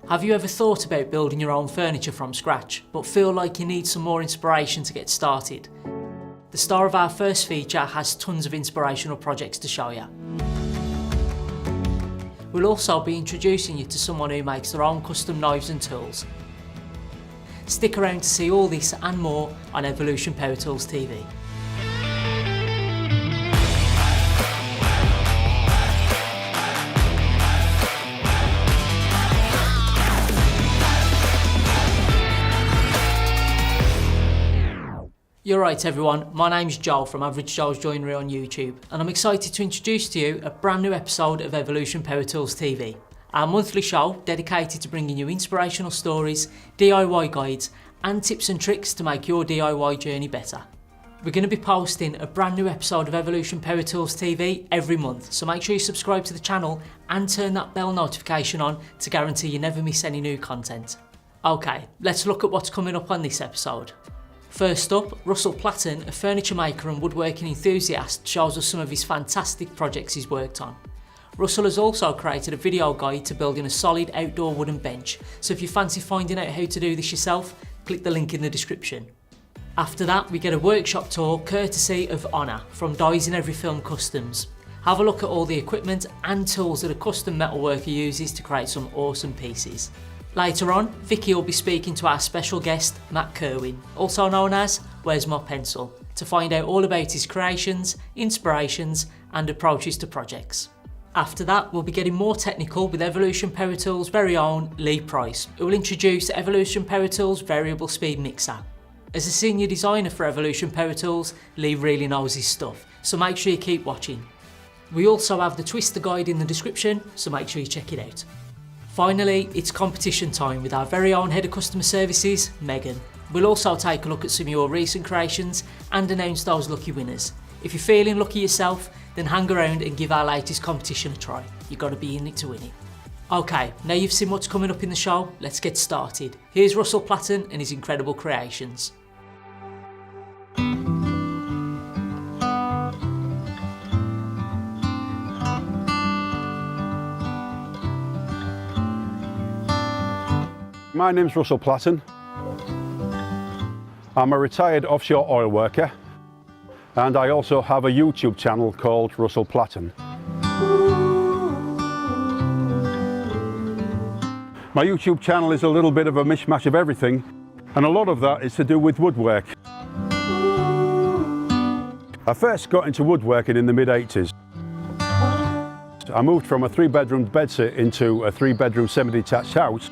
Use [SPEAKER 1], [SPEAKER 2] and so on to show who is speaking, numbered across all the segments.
[SPEAKER 1] Have you ever thought about building your own furniture from scratch, but feel like you need some more inspiration to get started? The star of our first feature has tons of inspirational projects to show you. We'll also be introducing you to someone who makes their own custom knives and tools. Stick around to see all this and more on Evolution Power Tools TV. You're right everyone, my name's Joel from Average Joel's Joinery on YouTube, and I'm excited to introduce to you a brand new episode of Evolution Power Tools TV, our monthly show dedicated to bringing you inspirational stories, DIY guides and tips and tricks to make your DIY journey better. We're going to be posting a brand new episode of Evolution Power Tools TV every month, so make sure you subscribe to the channel and turn that bell notification on to guarantee you never miss any new content. Okay, let's look at what's coming up on this episode. First up, Russell Platten, a furniture maker and woodworking enthusiast, shows us some of his fantastic projects he's worked on. Russell has also created a video guide to building a solid outdoor wooden bench, so if you fancy finding out how to do this yourself, click the link in the description. After that, we get a workshop tour courtesy of Onur from Diesineveryfilm Customs. Have a look at all the equipment and tools that a custom metalworker uses to create some awesome pieces. Later on, Vicky will be speaking to our special guest, Matt Kirwin, also known as Where's My Pencil, to find out all about his creations, inspirations and approaches to projects. After that, we'll be getting more technical with Evolution Power Tools' very own Lee Price, who will introduce Evolution Power Tools' variable speed mixer. As a senior designer for Evolution Power Tools, Lee really knows his stuff, so make sure you keep watching. We also have the Twister guide in the description, so make sure you check it out. Finally, it's competition time with our very own Head of Customer Services, Megan. We'll also take a look at some of your recent creations and announce those lucky winners. If you're feeling lucky yourself, then hang around and give our latest competition a try. You've got to be in it to win it. Okay, now you've seen what's coming up in the show, let's get started. Here's Russell Platten and his incredible creations.
[SPEAKER 2] My name's Russell Platten. I'm a retired offshore oil worker and I also have a YouTube channel called Russell Platten. My YouTube channel is a little bit of a mishmash of everything, and a lot of that is to do with woodwork. I first got into woodworking in the mid-80s. I moved from a 3-bedroom bedsit into a 3-bedroom semi-detached house.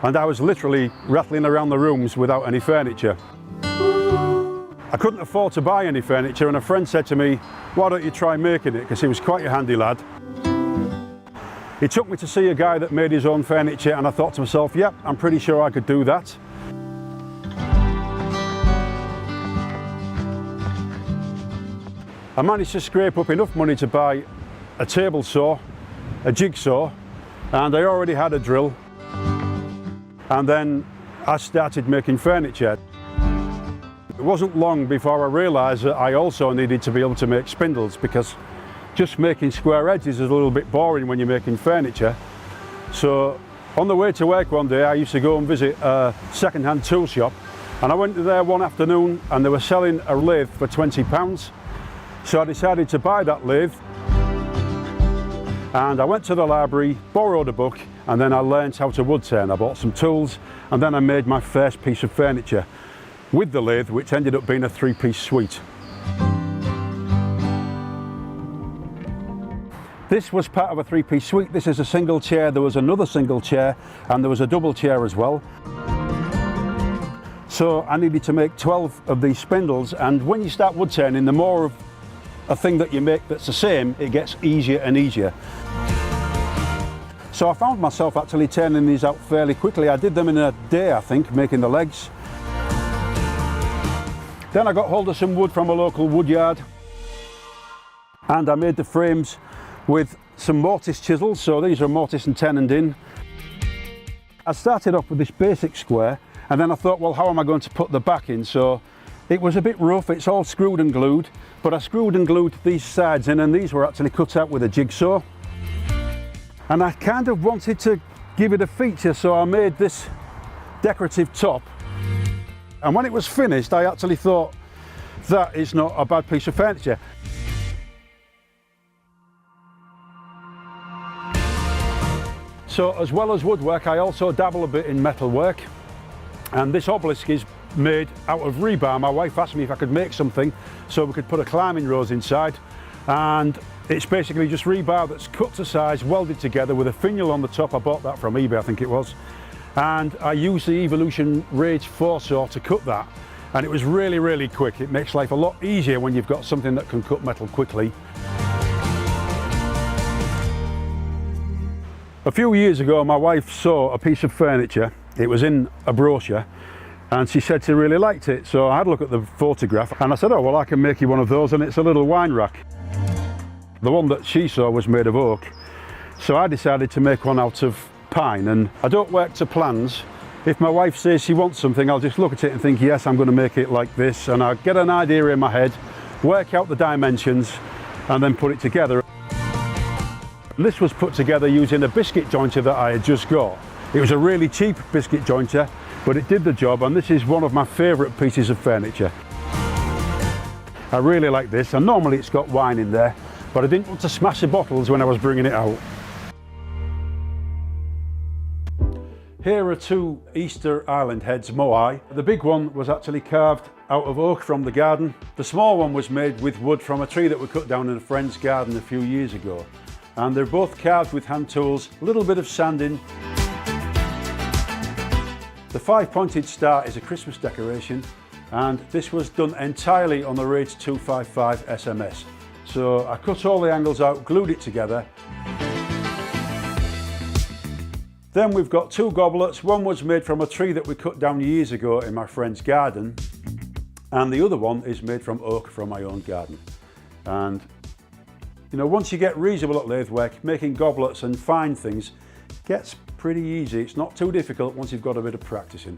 [SPEAKER 2] And I was literally rattling around the rooms without any furniture. I couldn't afford to buy any furniture, and a friend said to me, why don't you try making it, because he was quite a handy lad. He took me to see a guy that made his own furniture, and I thought to myself, yep, I'm pretty sure I could do that. I managed to scrape up enough money to buy a table saw, a jigsaw, and I already had a drill. And then I started making furniture. It wasn't long before I realised that I also needed to be able to make spindles, because just making square edges is a little bit boring when you're making furniture. So on the way to work one day, I used to go and visit a second-hand tool shop, and I went there one afternoon and they were selling a lathe for £20. So I decided to buy that lathe, and I went to the library, borrowed a book, and then I learned how to wood turn. I bought some tools, and then I made my first piece of furniture with the lathe, which ended up being a 3-piece suite. This was part of a 3-piece suite. This is a single chair, there was another single chair, and there was a double chair as well. So I needed to make 12 of these spindles, and when you start wood turning, the more of a thing that you make that's the same, it gets easier and easier. So I found myself actually turning these out fairly quickly. I did them in a day, I think, making the legs. Then I got hold of some wood from a local wood yard, and I made the frames with some mortise chisels. So these are mortise and tenoned in. I started off with this basic square, and then I thought, well, how am I going to put the back in? So it was a bit rough, it's all screwed and glued, but I screwed and glued these sides in, and these were actually cut out with a jigsaw. And I kind of wanted to give it a feature, so I made this decorative top. And when it was finished, I actually thought that is not a bad piece of furniture. So as well as woodwork, I also dabble a bit in metalwork. And this obelisk is made out of rebar. My wife asked me if I could make something so we could put a climbing rose inside. And it's basically just rebar that's cut to size, welded together with a finial on the top. I bought that from eBay, I think it was. And I used the Evolution Rage 4 saw to cut that. And it was really, really quick. It makes life a lot easier when you've got something that can cut metal quickly. A few years ago, my wife saw a piece of furniture. It was in a brochure, and she said she really liked it. So I had a look at the photograph, and I said, oh, well, I can make you one of those, and it's a little wine rack. The one that she saw was made of oak. So I decided to make one out of pine, and I don't work to plans. If my wife says she wants something, I'll just look at it and think, yes, I'm going to make it like this, and I'll get an idea in my head, work out the dimensions, and then put it together. This was put together using a biscuit jointer that I had just got. It was a really cheap biscuit jointer, but it did the job, and this is one of my favourite pieces of furniture. I really like this, and normally it's got wine in there, but I didn't want to smash the bottles when I was bringing it out. Here are two Easter Island heads moai. The big one was actually carved out of oak from the garden. The small one was made with wood from a tree that we cut down in a friend's garden a few years ago. And they're both carved with hand tools, a little bit of sanding. The 5-pointed star is a Christmas decoration, and this was done entirely on the Rage 255 SMS. So I cut all the angles out, glued it together. Then we've got two goblets. One was made from a tree that we cut down years ago in my friend's garden, and the other one is made from oak from my own garden. And you know, once you get reasonable at lathe work, making goblets and fine things gets pretty easy. It's not too difficult once you've got a bit of practicing.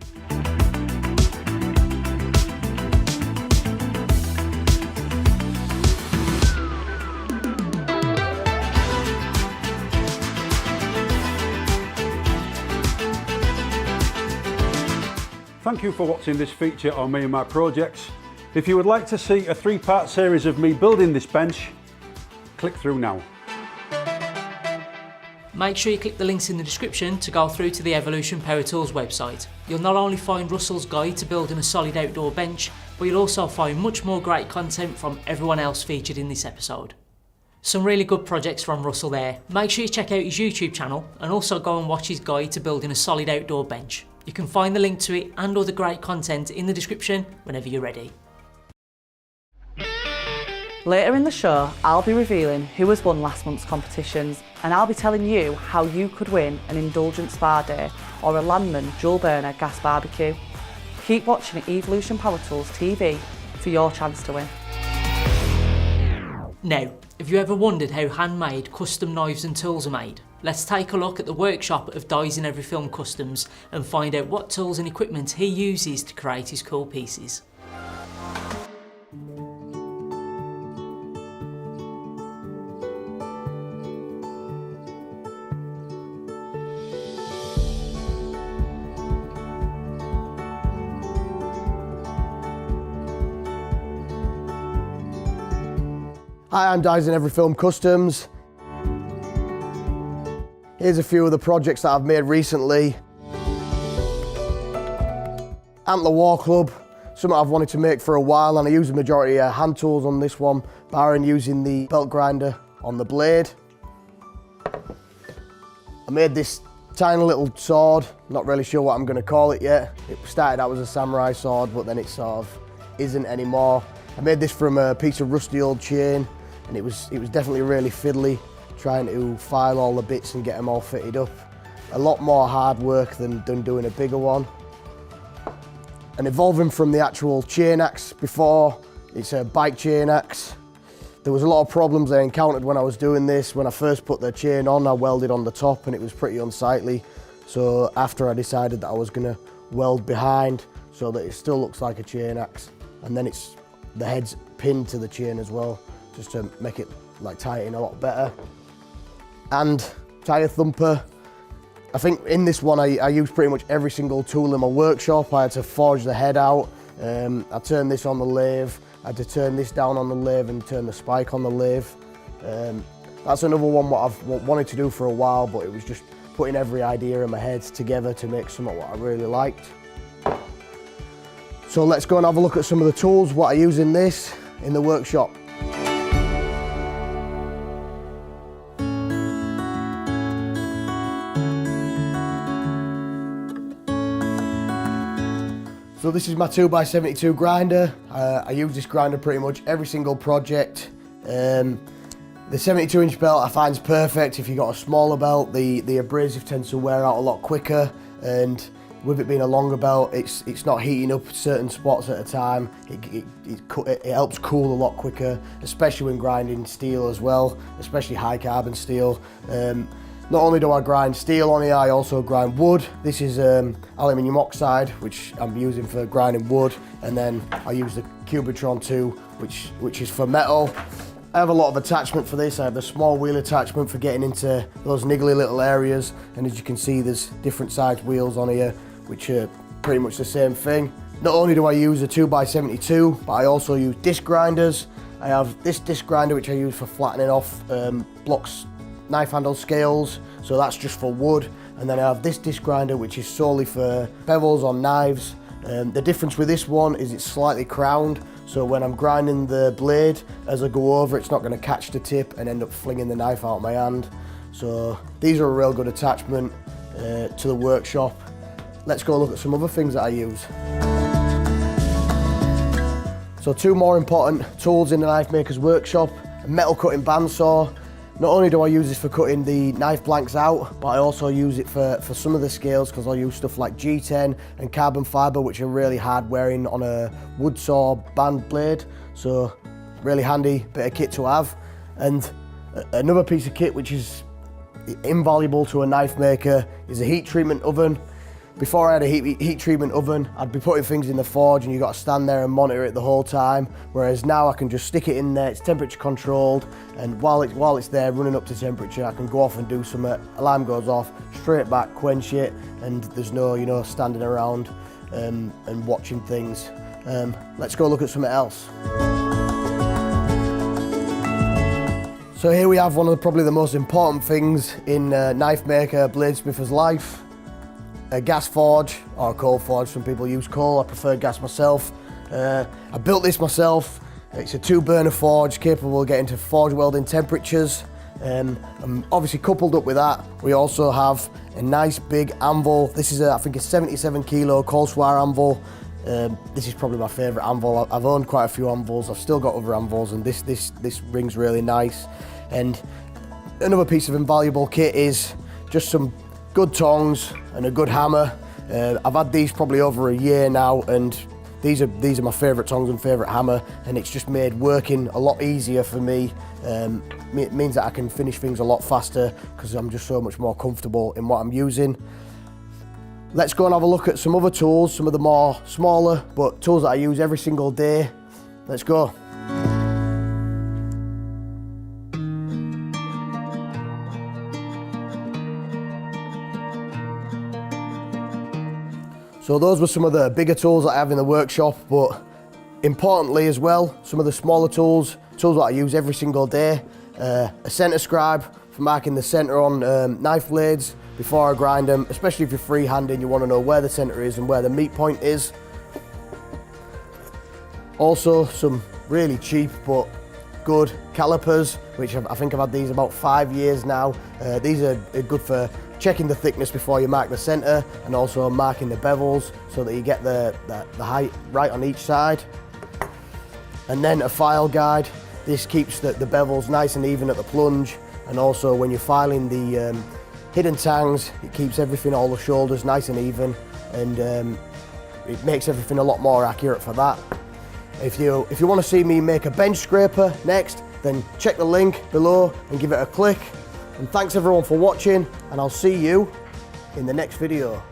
[SPEAKER 2] Thank you for watching this feature on me and my projects. If you would like to see a 3-part series of me building this bench, click through now.
[SPEAKER 1] Make sure you click the links in the description to go through to the Evolution Power Tools website. You'll not only find Russell's guide to building a solid outdoor bench, but you'll also find much more great content from everyone else featured in this episode. Some really good projects from Russell there. Make sure you check out his YouTube channel and also go and watch his guide to building a solid outdoor bench. You can find the link to it and other great content in the description whenever you're ready.
[SPEAKER 3] Later in the show, I'll be revealing who has won last month's competitions, and I'll be telling you how you could win an indulgent spa day or a Landman dual burner gas barbecue. Keep watching Evolution Power Tools TV for your chance to win.
[SPEAKER 1] Now, have you ever wondered how handmade custom knives and tools are made? Let's take a look at the workshop of Diesineveryfilm Customs and find out what tools and equipment he uses to create his cool pieces.
[SPEAKER 4] Hi, I'm Diesineveryfilm Customs. Here's a few of the projects that I've made recently. Antler War Club, something I've wanted to make for a while, and I use the majority of hand tools on this one, barring using the belt grinder on the blade. I made this tiny little sword, not really sure what I'm going to call it yet. It started out as a samurai sword, but then it sort of isn't anymore. I made this from a piece of rusty old chain, and it was definitely really fiddly, trying to file all the bits and get them all fitted up. A lot more hard work than doing a bigger one. And evolving from the actual chain axe before, it's a bike chain axe. There was a lot of problems I encountered when I was doing this. When I first put the chain on, I welded on the top and it was pretty unsightly. So after I decided that I was gonna weld behind so that it still looks like a chain axe, and then the head's pinned to the chain as well, just to make it like tie it in a lot better. And tire thumper, I think in this one I used pretty much every single tool in my workshop. I had to forge the head out, I turned this on the lathe, I had to turn this down on the lathe and turn the spike on the lathe. That's another one what I've wanted to do for a while, but it was just putting every idea in my head together to make something what I really liked. So let's go and have a look at some of the tools, what I use in this, in the workshop. So this is my 2x72 grinder. I use this grinder pretty much every single project. The 72-inch belt I find is perfect. If you've got a smaller belt, the abrasive tends to wear out a lot quicker, and with it being a longer belt, it's not heating up certain spots at a time. It helps cool a lot quicker, especially when grinding steel as well, especially high carbon steel. Not only do I grind steel on here, I also grind wood. This is aluminium oxide, which I'm using for grinding wood, and then I use the Cubitron 2, which is for metal. I have a lot of attachment for this. I have the small wheel attachment for getting into those niggly little areas, and as you can see, there's different sized wheels on here, which are pretty much the same thing. Not only do I use a 2x72, but I also use disc grinders. I have this disc grinder, which I use for flattening off blocks, knife handle scales, so that's just for wood. And then I have this disc grinder, which is solely for bevels on knives. The difference with this one is it's slightly crowned, so when I'm grinding the blade, as I go over, it's not going to catch the tip and end up flinging the knife out of my hand. So these are a real good attachment to the workshop. Let's go look at some other things that I use. So two more important tools in the knife maker's workshop: a metal cutting bandsaw. Not only do I use this for cutting the knife blanks out, but I also use it for some of the scales, because I'll use stuff like G10 and carbon fibre, which are really hard wearing on a wood saw band blade. So really handy bit of kit to have. And another piece of kit which is invaluable to a knife maker is a heat treatment oven. Before I had a heat treatment oven, I'd be putting things in the forge and you got to stand there and monitor it the whole time. Whereas now I can just stick it in there, it's temperature controlled, and while it's there running up to temperature, I can go off and do something. Alarm goes off, straight back, quench it, and there's no, standing around and watching things. Let's go look at something else. So here we have one of probably the most important things in knife maker, bladesmither's life. A gas forge, or a coal forge. Some people use coal, I prefer gas myself. I built this myself. It's a 2-burner forge capable of getting to forge welding temperatures. And obviously coupled up with that, we also have a nice big anvil. This is I think a 77 kilo Coalswire anvil. This is probably my favourite anvil. I've owned quite a few anvils, I've still got other anvils, and this ring's really nice. And another piece of invaluable kit is just some good tongs and a good hammer. I've had these probably over a year now, and these are my favourite tongs and favourite hammer, and it's just made working a lot easier for me. It means that I can finish things a lot faster because I'm just so much more comfortable in what I'm using. Let's go and have a look at some other tools, some of the more smaller but tools that I use every single day. Let's go. So those were some of the bigger tools that I have in the workshop, but importantly as well, some of the smaller tools that I use every single day. A centre scribe for marking the centre on knife blades before I grind them, especially if you're freehanding, you want to know where the centre is and where the meat point is. Also some really cheap but good calipers, which I think I've had these about 5 years now. These are good for checking the thickness before you mark the centre, and also marking the bevels so that you get the height right on each side. And then a file guide. This keeps the bevels nice and even at the plunge, and also when you're filing the hidden tangs, it keeps everything, all the shoulders nice and even, and it makes everything a lot more accurate for that. If you want to see me make a bench scraper next, then check the link below and give it a click. And thanks everyone for watching, and I'll see you in the next video.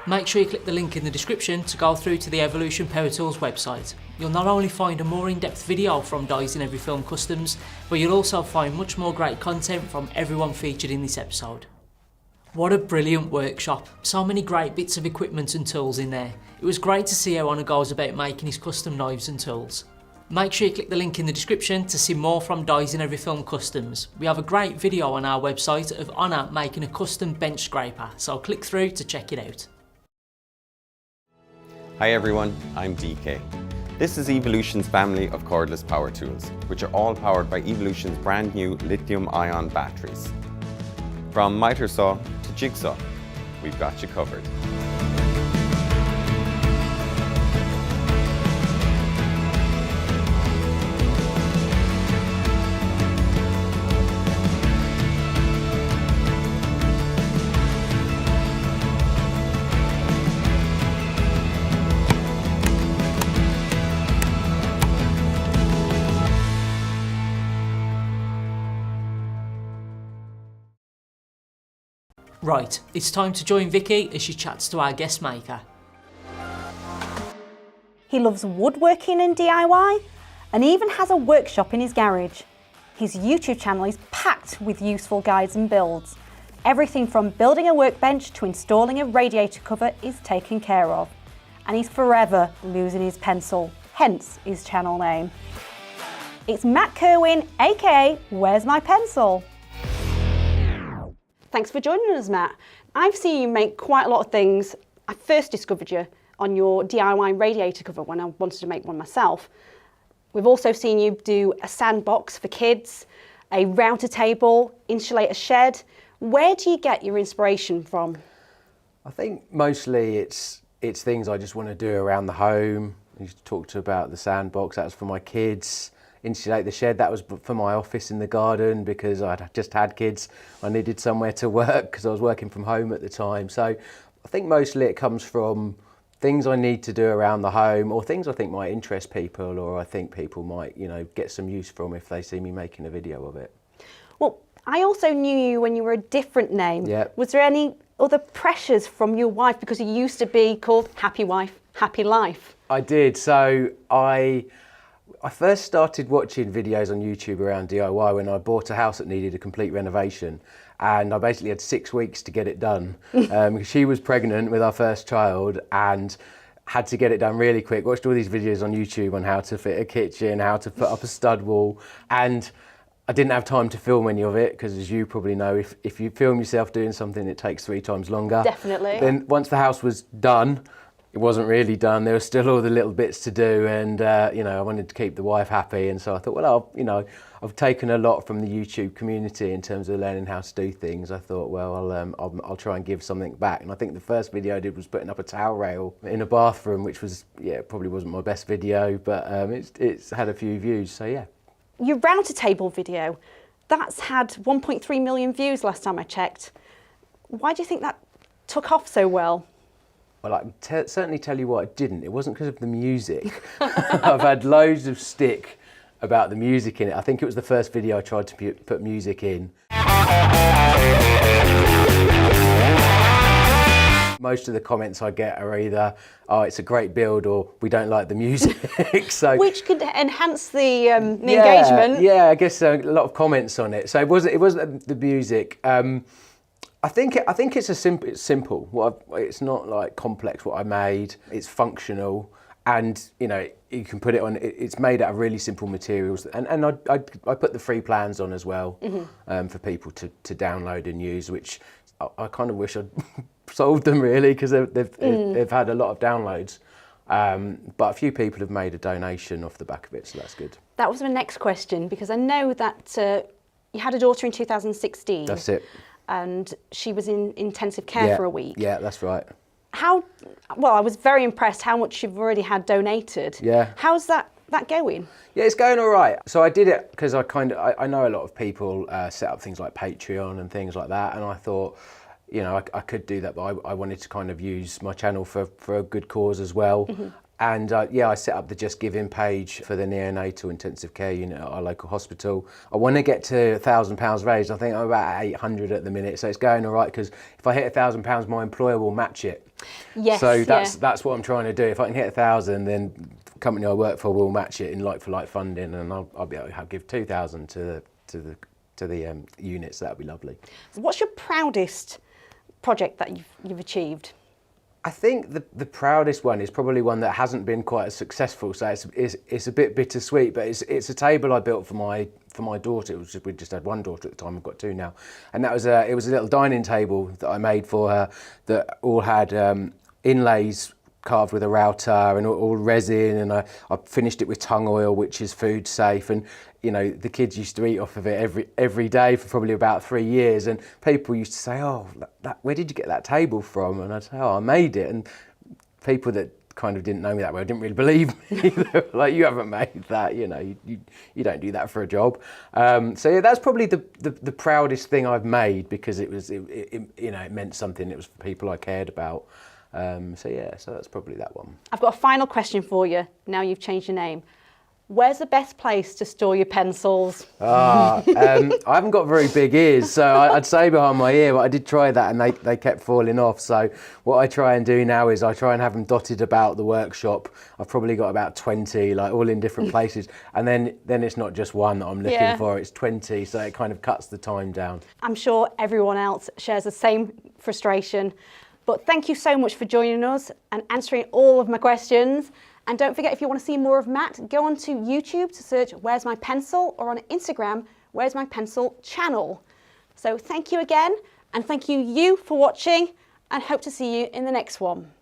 [SPEAKER 1] Make sure you click the link in the description to go through to the Evolution Power Tools website. You'll not only find a more in-depth video from Diesineveryfilm Customs, but you'll also find much more great content from everyone featured in this episode. What a brilliant workshop. So many great bits of equipment and tools in there. It was great to see how Onur goes about making his custom knives and tools. Make sure you click the link in the description to see more from Diesineveryfilm Customs. We have a great video on our website of Onur making a custom bench scraper, so click through to check it out.
[SPEAKER 5] Hi everyone, I'm DK. This is Evolution's family of cordless power tools, which are all powered by Evolution's brand new lithium-ion batteries. From miter saw to jigsaw, we've got you covered.
[SPEAKER 1] Right, it's time to join Vicky as she chats to our guest maker.
[SPEAKER 6] He loves woodworking and DIY and even has a workshop in his garage. His YouTube channel is packed with useful guides and builds. Everything from building a workbench to installing a radiator cover is taken care of. And he's forever losing his pencil, hence his channel name. It's Matt Kirwin, aka Where's My Pencil? Thanks for joining us, Matt. I've seen you make quite a lot of things. I first discovered you on your DIY radiator cover when I wanted to make one myself. We've also seen you do a sandbox for kids, a router table, insulate a shed. Where do you get your inspiration from?
[SPEAKER 7] I think mostly it's things I just want to do around the home. You talked about the sandbox, that was for my kids. Insulate the shed, that was for my office in the garden because I'd just had kids. I needed somewhere to work because I was working from home at the time. So I think mostly it comes from things I need to do around the home or things I think might interest people or I think people might, get some use from if they see me making a video of it.
[SPEAKER 6] Well, I also knew you when you were a different name.
[SPEAKER 7] Yep.
[SPEAKER 6] Was there any other pressures from your wife because you used to be called Happy Wife, Happy Life?
[SPEAKER 7] I did. So I first started watching videos on YouTube around DIY when I bought a house that needed a complete renovation, and I basically had 6 weeks to get it done. She was pregnant with our first child and had to get it done really quick. Watched all these videos on YouTube on how to fit a kitchen, how to put up a stud wall, and I didn't have time to film any of it because, as you probably know, if you film yourself doing something, it takes 3 times longer.
[SPEAKER 6] Definitely.
[SPEAKER 7] Then once the house was done, it wasn't really done. There were still all the little bits to do, and I wanted to keep the wife happy, and so I thought, well, I've taken a lot from the YouTube community in terms of learning how to do things. I thought, well, I'll try and give something back, and I think the first video I did was putting up a towel rail in a bathroom, which was, probably wasn't my best video, but it's had a few views, so yeah.
[SPEAKER 6] Your router table video, that's had 1.3 million views last time I checked. Why do you think that took off so well?
[SPEAKER 7] Well, I can certainly tell you what, it didn't. It wasn't because of the music. I've had loads of stick about the music in it. I think it was the first video I tried to put music in. Most of the comments I get are either, oh, it's a great build, or we don't like the music. So,
[SPEAKER 6] which could enhance the engagement.
[SPEAKER 7] Yeah, I guess a lot of comments on it. So it wasn't the music. I think it's simple. It's not like complex what I made. It's functional, and you can put it on. It's made out of really simple materials, and I put the free plans on as well, for people to download and use. Which I kind of wish I'd sold them really because they've had a lot of downloads. But a few people have made a donation off the back of it, so that's good.
[SPEAKER 6] That was my next question because I know that you had a daughter in 2016.
[SPEAKER 7] That's it.
[SPEAKER 6] And she was in intensive care for a week.
[SPEAKER 7] Yeah, that's right.
[SPEAKER 6] Well, I was very impressed how much you've already had donated.
[SPEAKER 7] Yeah.
[SPEAKER 6] How's that going?
[SPEAKER 7] Yeah, it's going all right. So I did it because I know a lot of people set up things like Patreon and things like that, and I thought, I could do that, but I wanted to kind of use my channel for a good cause as well. And I set up the Just Giving page for the neonatal intensive care unit at our local hospital. I want to get to £1,000 raised. I think I'm about 800 at the minute, so it's going all right because if I hit £1,000, my employer will match it.
[SPEAKER 6] Yes.
[SPEAKER 7] So that's what I'm trying to do. If I can hit 1,000, then the company I work for will match it in like-for-like funding, and I'll be able to give 2,000 to the units. That'd be lovely.
[SPEAKER 6] What's your proudest project that you've achieved?
[SPEAKER 7] I think the proudest one is probably one that hasn't been quite as successful, so it's a bit bittersweet. But it's a table I built for my daughter. We just had one daughter at the time. We've got two now, and it was a little dining table that I made for her that all had inlays carved with a router and all resin, and I finished it with tung oil, which is food safe. And you know, the kids used to eat off of it every day for probably about 3 years. And people used to say, "Oh, where did you get that table from?" And I'd say, "Oh, I made it." And people that kind of didn't know me that well didn't really believe me. They were like, "You haven't made that, you know, you don't do that for a job." So yeah, that's probably the proudest thing I've made, because it you know, it meant something. It was for people I cared about. So yeah, so that's probably that one.
[SPEAKER 6] I've got a final question for you. Now you've changed your name. Where's the best place to store your pencils?
[SPEAKER 7] I haven't got very big ears, so I'd say behind my ear, but I did try that and they kept falling off. So what I try and do now is I try and have them dotted about the workshop. I've probably got about 20, like all in different places. And then it's not just one that I'm looking for, it's 20, so it kind of cuts the time down.
[SPEAKER 6] I'm sure everyone else shares the same frustration. But thank you so much for joining us and answering all of my questions. And don't forget, if you want to see more of Matt, go onto YouTube to search Where's My Pencil, or on Instagram, Where's My Pencil channel. So thank you again, and thank you for watching, and hope to see you in the next one.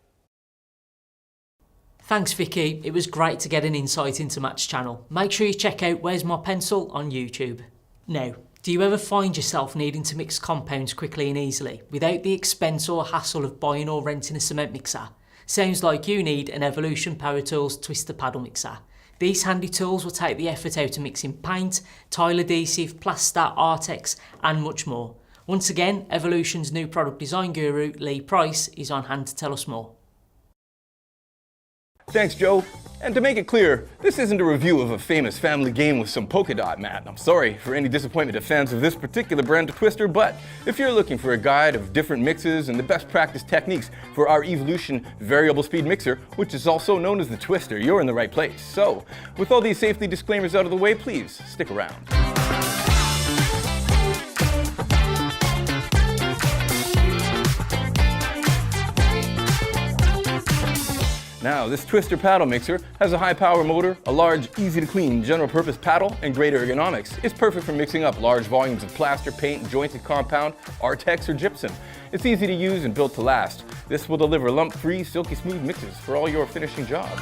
[SPEAKER 1] Thanks Vicky, it was great to get an insight into Matt's channel. Make sure you check out Where's My Pencil on YouTube. Now, do you ever find yourself needing to mix compounds quickly and easily, without the expense or hassle of buying or renting a cement mixer? Sounds like you need an Evolution Power Tools Twister Paddle Mixer. These handy tools will take the effort out of mixing paint, tile adhesive, plaster, Artex and much more. Once again, Evolution's new product design guru, Lee Price, is on hand to tell us more.
[SPEAKER 8] Thanks, Joe. And to make it clear, this isn't a review of a famous family game with some polka dot, Matt. I'm sorry for any disappointment to fans of this particular brand of twister, but if you're looking for a guide of different mixes and the best practice techniques for our Evolution variable speed mixer, which is also known as the Twister, you're in the right place. So, with all these safety disclaimers out of the way, please stick around. Now, this Twister paddle mixer has a high power motor, a large, easy to clean general purpose paddle, and great ergonomics. It's perfect for mixing up large volumes of plaster, paint, jointed compound, Artex, or gypsum. It's easy to use and built to last. This will deliver lump-free, silky smooth mixes for all your finishing jobs.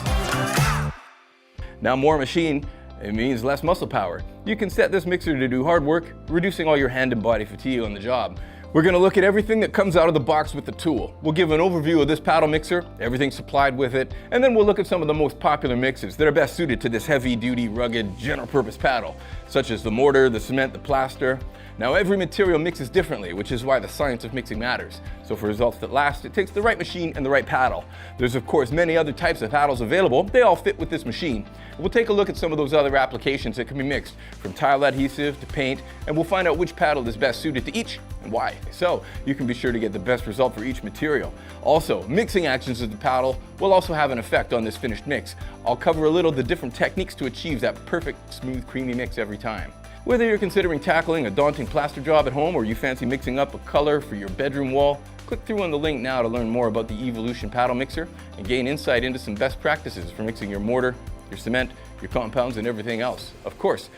[SPEAKER 8] Now, more machine, it means less muscle power. You can set this mixer to do hard work, reducing all your hand and body fatigue on the job. We're going to look at everything that comes out of the box with the tool. We'll give an overview of this paddle mixer, everything supplied with it, and then we'll look at some of the most popular mixes that are best suited to this heavy-duty, rugged, general-purpose paddle, such as the mortar, the cement, the plaster. Now, every material mixes differently, which is why the science of mixing matters. So for results that last, it takes the right machine and the right paddle. There's of course many other types of paddles available. They all fit with this machine. We'll take a look at some of those other applications that can be mixed, from tile adhesive to paint, and we'll find out which paddle is best suited to each and why. So you can be sure to get the best result for each material. Also, mixing actions of the paddle will also have an effect on this finished mix. I'll cover a little the different techniques to achieve that perfect, smooth, creamy mix every time. Whether you're considering tackling a daunting plaster job at home or you fancy mixing up a color for your bedroom wall, click through on the link now to learn more about the Evolution paddle mixer and gain insight into some best practices for mixing your mortar, your cement, your compounds, and everything else. Of course,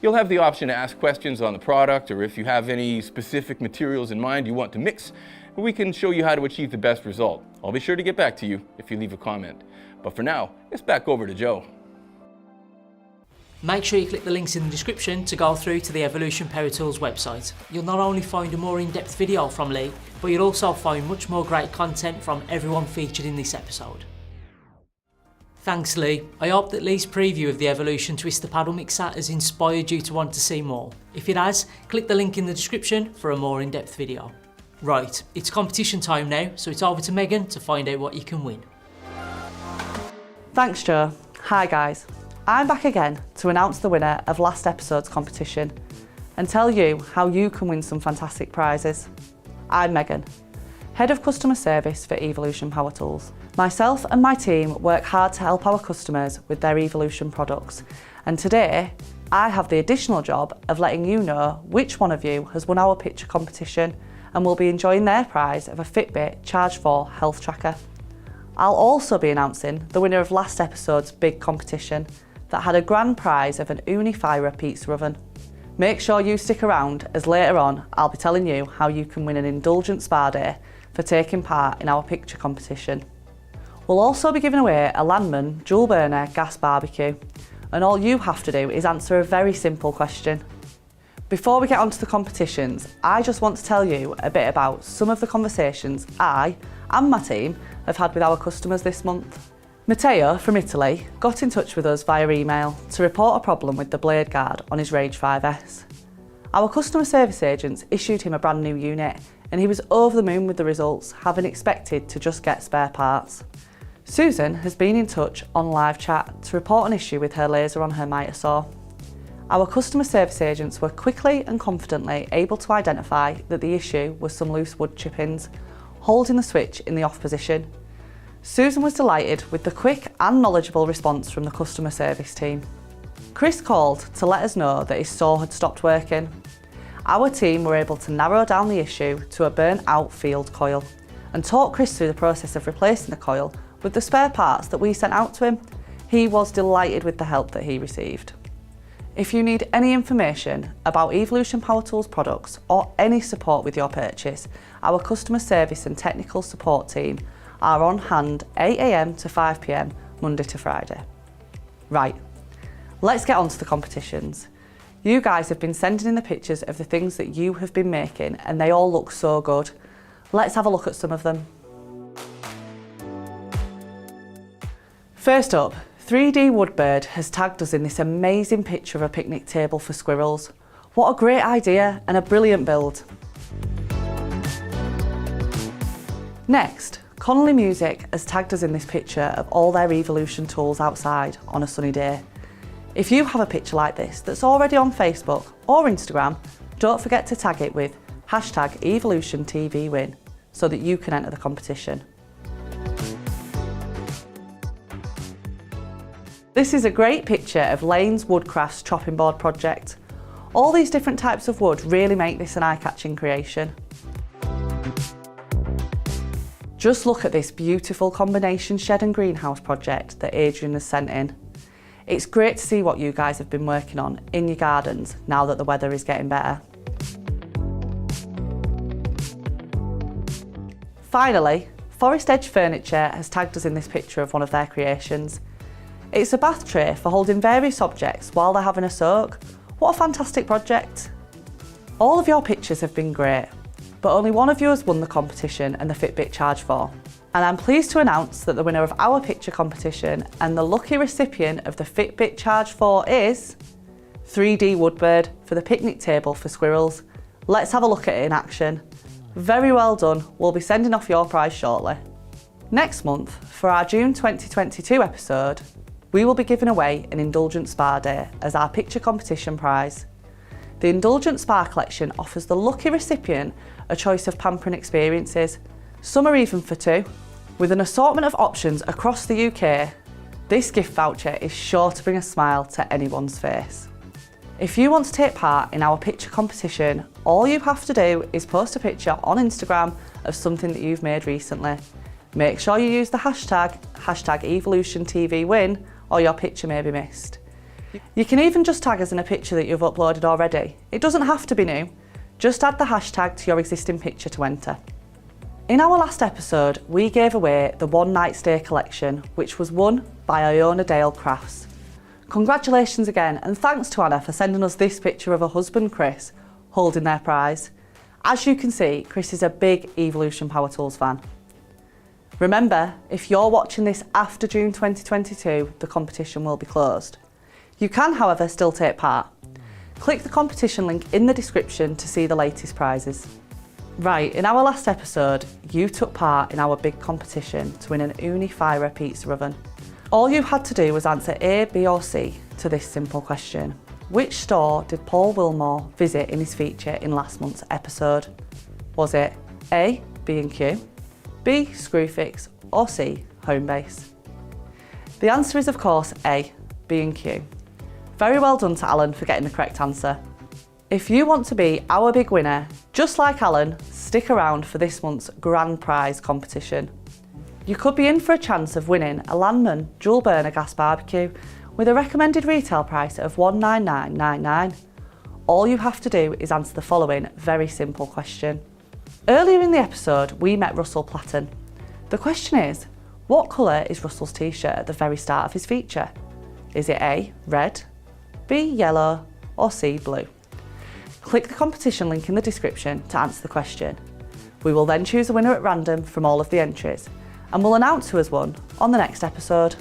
[SPEAKER 8] you'll have the option to ask questions on the product, or if you have any specific materials in mind you want to mix, we can show you how to achieve the best result. I'll be sure to get back to you if you leave a comment. But for now, it's back over to Joe.
[SPEAKER 1] Make sure you click the links in the description to go through to the Evolution Power Tools website. You'll not only find a more in-depth video from Lee, but you'll also find much more great content from everyone featured in this episode. Thanks Lee. I hope that Lee's preview of the Evolution Twister Paddle Mixer has inspired you to want to see more. If it has, click the link in the description for a more in-depth video. Right, it's competition time now, so it's over to Megan to find out what you can win.
[SPEAKER 3] Thanks Joe. Hi guys. I'm back again to announce the winner of last episode's competition and tell you how you can win some fantastic prizes. I'm Megan, Head of Customer Service for Evolution Power Tools. Myself and my team work hard to help our customers with their Evolution products, and today I have the additional job of letting you know which one of you has won our picture competition and will be enjoying their prize of a Fitbit Charge 4 health tracker. I'll also be announcing the winner of last episode's big competition that had a grand prize of an Unifier pizza oven. Make sure you stick around, as later on I'll be telling you how you can win an indulgent spa day for taking part in our picture competition. We'll also be giving away a Landman dual burner gas barbecue, and all you have to do is answer a very simple question. Before we get onto the competitions, I just want to tell you a bit about some of the conversations I and my team have had with our customers this month. Matteo from Italy got in touch with us via email to report a problem with the blade guard on his Rage 5S. Our customer service agents issued him a brand new unit and he was over the moon with the results, having expected to just get spare parts. Susan has been in touch on live chat to report an issue with her laser on her miter saw. Our customer service agents were quickly and confidently able to identify that the issue was some loose wood chippings, holding the switch in the off position. Susan was delighted with the quick and knowledgeable response from the customer service team. Chris called to let us know that his saw had stopped working. Our team were able to narrow down the issue to a burnt out field coil and talk Chris through the process of replacing the coil with the spare parts that we sent out to him. He was delighted with the help that he received. If you need any information about Evolution Power Tools products or any support with your purchase, our customer service and technical support team are on hand 8 AM to 5 PM Monday to Friday. Right, let's get on to the competitions. You guys have been sending in the pictures of the things that you have been making and they all look so good. Let's have a look at some of them. First up, 3D Woodbird has tagged us in this amazing picture of a picnic table for squirrels. What a great idea and a brilliant build. Next, Connolly Music has tagged us in this picture of all their Evolution tools outside on a sunny day. If you have a picture like this that's already on Facebook or Instagram, don't forget to tag it with #EvolutionTVWin so that you can enter the competition. This is a great picture of Lane's Woodcrafts chopping board project. All these different types of wood really make this an eye-catching creation. Just look at this beautiful combination shed and greenhouse project that Adrian has sent in. It's great to see what you guys have been working on in your gardens now that the weather is getting better. Finally, Forest Edge Furniture has tagged us in this picture of one of their creations. It's a bath tray for holding various objects while they're having a soak. What a fantastic project. All of your pictures have been great, but only one of you has won the competition and the Fitbit Charge 4. And I'm pleased to announce that the winner of our picture competition and the lucky recipient of the Fitbit Charge 4 is 3D Woodbird for the picnic table for squirrels. Let's have a look at it in action. Very well done, we'll be sending off your prize shortly. Next month, for our June 2022 episode, we will be giving away an Indulgent Spa Day as our picture competition prize. The Indulgent Spa collection offers the lucky recipient a choice of pampering experiences. Some are even for two. With an assortment of options across the UK, this gift voucher is sure to bring a smile to anyone's face. If you want to take part in our picture competition, all you have to do is post a picture on Instagram of something that you've made recently. Make sure you use the hashtag #EvolutionTVWin or your picture may be missed. You can even just tag us in a picture that you've uploaded already. It doesn't have to be new. Just add the hashtag to your existing picture to enter. In our last episode, we gave away the One Night Stay collection, which was won by Iona Dale Crafts. Congratulations again, and thanks to Anna for sending us this picture of her husband Chris holding their prize. As you can see, Chris is a big Evolution Power Tools fan. Remember, if you're watching this after June 2022, the competition will be closed. You can, however, still take part. Click the competition link in the description to see the latest prizes. Right, in our last episode, you took part in our big competition to win an Unifier pizza oven. All you had to do was answer A, B or C to this simple question. Which store did Paul Wilmore visit in his feature in last month's episode? Was it A, B&Q, B, Screwfix or C, Homebase? The answer is of course A, B&Q. Very well done to Alan for getting the correct answer. If you want to be our big winner, just like Alan, stick around for this month's grand prize competition. You could be in for a chance of winning a Landman dual burner gas barbecue with a recommended retail price of $199.99. All you have to do is answer the following very simple question. Earlier in the episode, we met Russell Platten. The question is, what colour is Russell's t-shirt at the very start of his feature? Is it A, red, B, yellow, or C, blue? Click the competition link in the description to answer the question. We will then choose a winner at random from all of the entries, and we'll announce who has won on the next episode.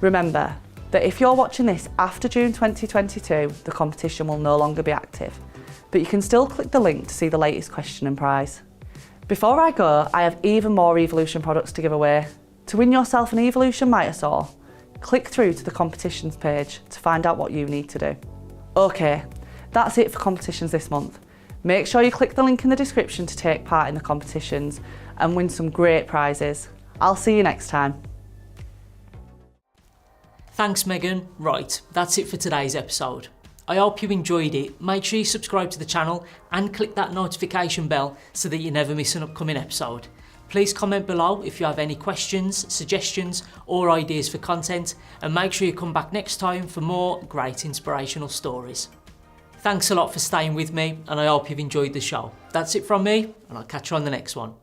[SPEAKER 3] Remember that if you're watching this after June 2022, the competition will no longer be active, but you can still click the link to see the latest question and prize. Before I go, I have even more Evolution products to give away. To win yourself an Evolution miter saw, click through to the competitions page to find out what you need to do. Okay, that's it for competitions this month. Make sure you click the link in the description to take part in the competitions and win some great prizes. I'll see you next time.
[SPEAKER 1] Thanks, Megan. Right, that's it for today's episode. I hope you enjoyed it. Make sure you subscribe to the channel and click that notification bell so that you never miss an upcoming episode. Please comment below if you have any questions, suggestions or ideas for content, and make sure you come back next time for more great inspirational stories. Thanks a lot for staying with me, and I hope you've enjoyed the show. That's it from me, and I'll catch you on the next one.